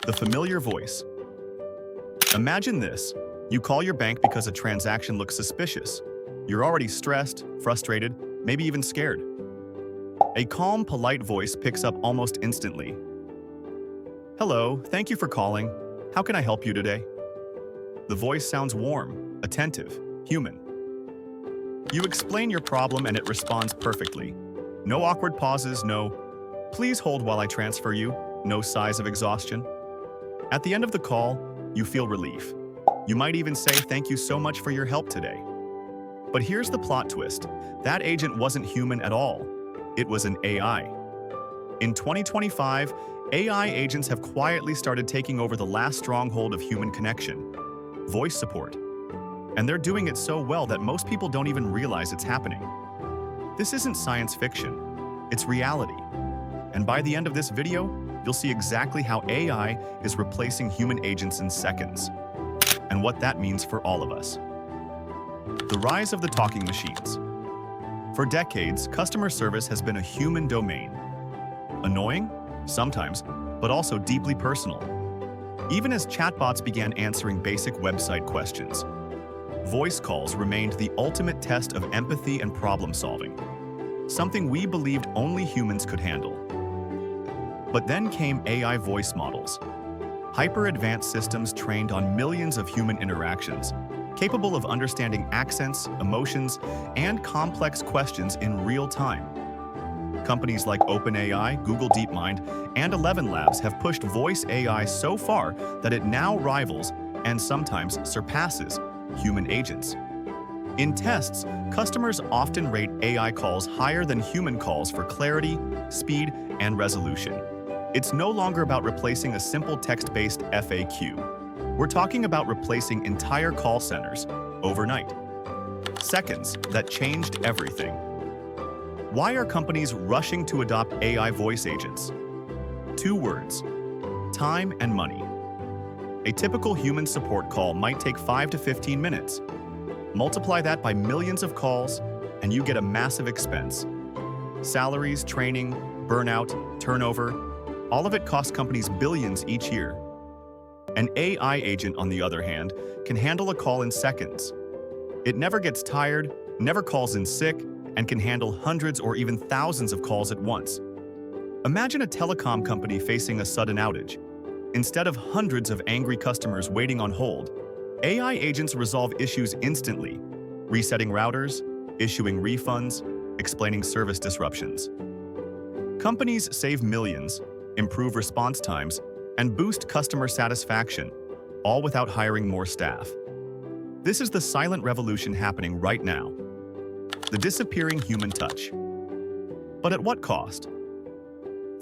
The familiar voice. Imagine this. You call your bank because a transaction looks suspicious. You're already stressed, frustrated, maybe even scared. A calm, polite voice picks up almost instantly. "Hello, thank you for calling. How can I help you today?" The voice sounds warm, attentive, human. You explain your problem and it responds perfectly. No awkward pauses, no "please hold while I transfer you," no sighs of exhaustion. At the end of the call, you feel relief. You might even say thank you so much for your help today. But here's the plot twist. That agent wasn't human at all. It was an AI. In 2025, AI agents have quietly started taking over the last stronghold of human connection, voice support. And they're doing it so well that most people don't even realize it's happening. This isn't science fiction, it's reality. And by the end of this video, you'll see exactly how AI is replacing human agents in seconds, and what that means for all of us. The rise of the talking machines. For decades, customer service has been a human domain. Annoying? Sometimes, but also deeply personal. Even as chatbots began answering basic website questions, voice calls remained the ultimate test of empathy and problem solving, something we believed only humans could handle. But then came AI voice models, hyper-advanced systems trained on millions of human interactions, capable of understanding accents, emotions, and complex questions in real time. Companies like OpenAI, Google DeepMind, and ElevenLabs have pushed voice AI so far that it now rivals, and sometimes surpasses, human agents. In tests, customers often rate AI calls higher than human calls for clarity, speed, and resolution. It's no longer about replacing a simple text-based FAQ. We're talking about replacing entire call centers overnight. Seconds that changed everything. Why are companies rushing to adopt AI voice agents? 2 words: time and money. A typical human support call might take 5 to 15 minutes. Multiply that by millions of calls, and you get a massive expense. Salaries, training, burnout, turnover, all of it costs companies billions each year. An AI agent, on the other hand, can handle a call in seconds. It never gets tired, never calls in sick, and can handle hundreds or even thousands of calls at once. Imagine a telecom company facing a sudden outage. Instead of hundreds of angry customers waiting on hold, AI agents resolve issues instantly, resetting routers, issuing refunds, explaining service disruptions. Companies save millions, improve response times, and boost customer satisfaction, all without hiring more staff. This is the silent revolution happening right now. The disappearing human touch. But at what cost?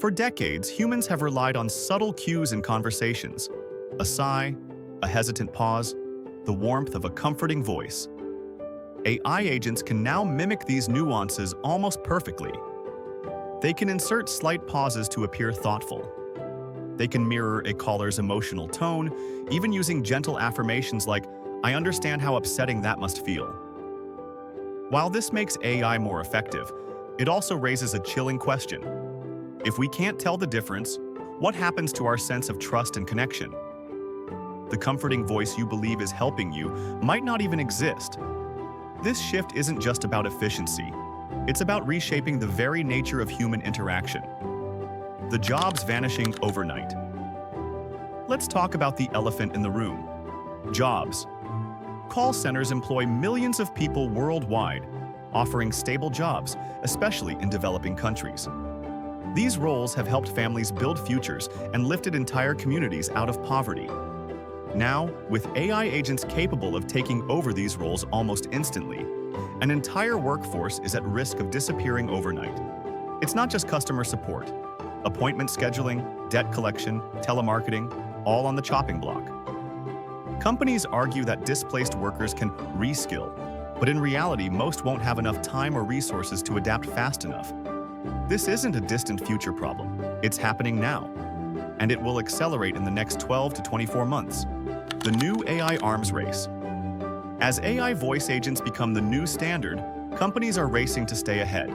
For decades, humans have relied on subtle cues in conversations. A sigh, a hesitant pause, the warmth of a comforting voice. AI agents can now mimic these nuances almost perfectly. They can insert slight pauses to appear thoughtful. They can mirror a caller's emotional tone, even using gentle affirmations like, "I understand how upsetting that must feel." While this makes AI more effective, it also raises a chilling question. If we can't tell the difference, what happens to our sense of trust and connection? The comforting voice you believe is helping you might not even exist. This shift isn't just about efficiency. It's about reshaping the very nature of human interaction. The jobs vanishing overnight. Let's talk about the elephant in the room. Jobs. Call centers employ millions of people worldwide, offering stable jobs, especially in developing countries. These roles have helped families build futures and lifted entire communities out of poverty. Now, with AI agents capable of taking over these roles almost instantly, an entire workforce is at risk of disappearing overnight. It's not just customer support. Appointment scheduling, debt collection, telemarketing, all on the chopping block. Companies argue that displaced workers can reskill, but in reality, most won't have enough time or resources to adapt fast enough. This isn't a distant future problem. It's happening now, and it will accelerate in the next 12 to 24 months. The new AI arms race. As AI voice agents become the new standard, companies are racing to stay ahead.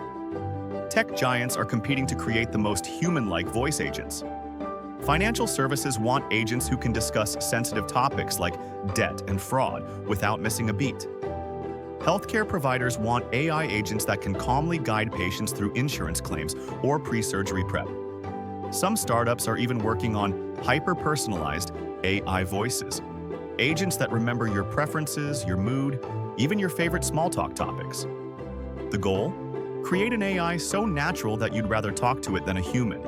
Tech giants are competing to create the most human-like voice agents. Financial services want agents who can discuss sensitive topics like debt and fraud without missing a beat. Healthcare providers want AI agents that can calmly guide patients through insurance claims or pre-surgery prep. Some startups are even working on hyper-personalized AI voices, agents that remember your preferences, your mood, even your favorite small talk topics. The goal? Create an AI so natural that you'd rather talk to it than a human.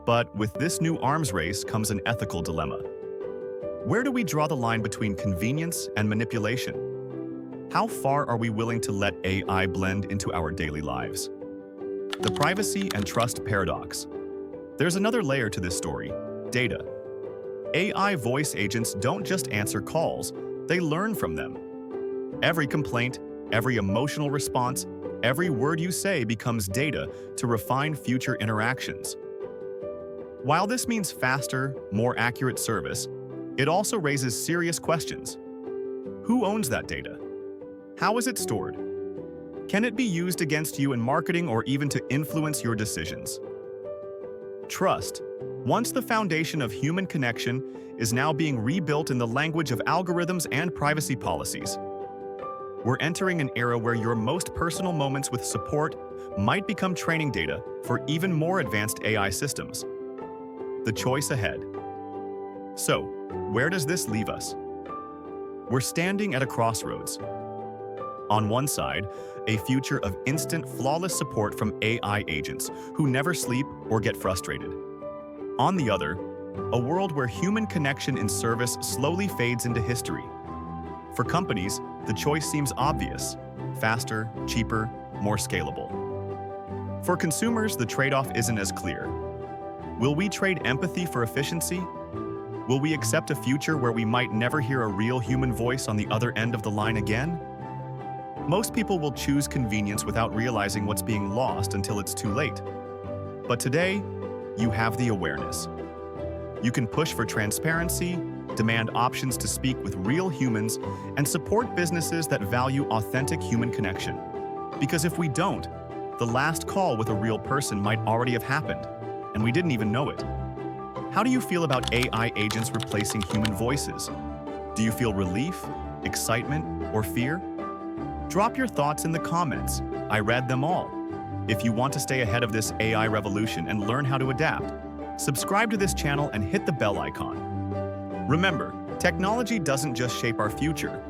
But with this new arms race comes an ethical dilemma. Where do we draw the line between convenience and manipulation? How far are we willing to let AI blend into our daily lives? The privacy and trust paradox. There's another layer to this story: data. AI voice agents don't just answer calls, they learn from them. Every complaint, every emotional response, every word you say becomes data to refine future interactions. While this means faster, more accurate service, it also raises serious questions. Who owns that data? How is it stored? Can it be used against you in marketing or even to influence your decisions? Trust, once the foundation of human connection, is now being rebuilt in the language of algorithms and privacy policies. We're entering an era where your most personal moments with support might become training data for even more advanced AI systems. The choice ahead. So, where does this leave us? We're standing at a crossroads. On one side, a future of instant, flawless support from AI agents who never sleep or get frustrated. On the other, a world where human connection in service slowly fades into history. For companies, the choice seems obvious: faster, cheaper, more scalable. For consumers, the trade-off isn't as clear. Will we trade empathy for efficiency? Will we accept a future where we might never hear a real human voice on the other end of the line again? Most people will choose convenience without realizing what's being lost until it's too late. But today, you have the awareness. You can push for transparency, demand options to speak with real humans, and support businesses that value authentic human connection. Because if we don't, the last call with a real person might already have happened, and we didn't even know it. How do you feel about AI agents replacing human voices? Do you feel relief, excitement, or fear? Drop your thoughts in the comments. I read them all. If you want to stay ahead of this AI revolution and learn how to adapt, subscribe to this channel and hit the bell icon. Remember, technology doesn't just shape our future,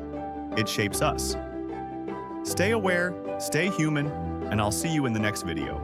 it shapes us. Stay aware, stay human, and I'll see you in the next video.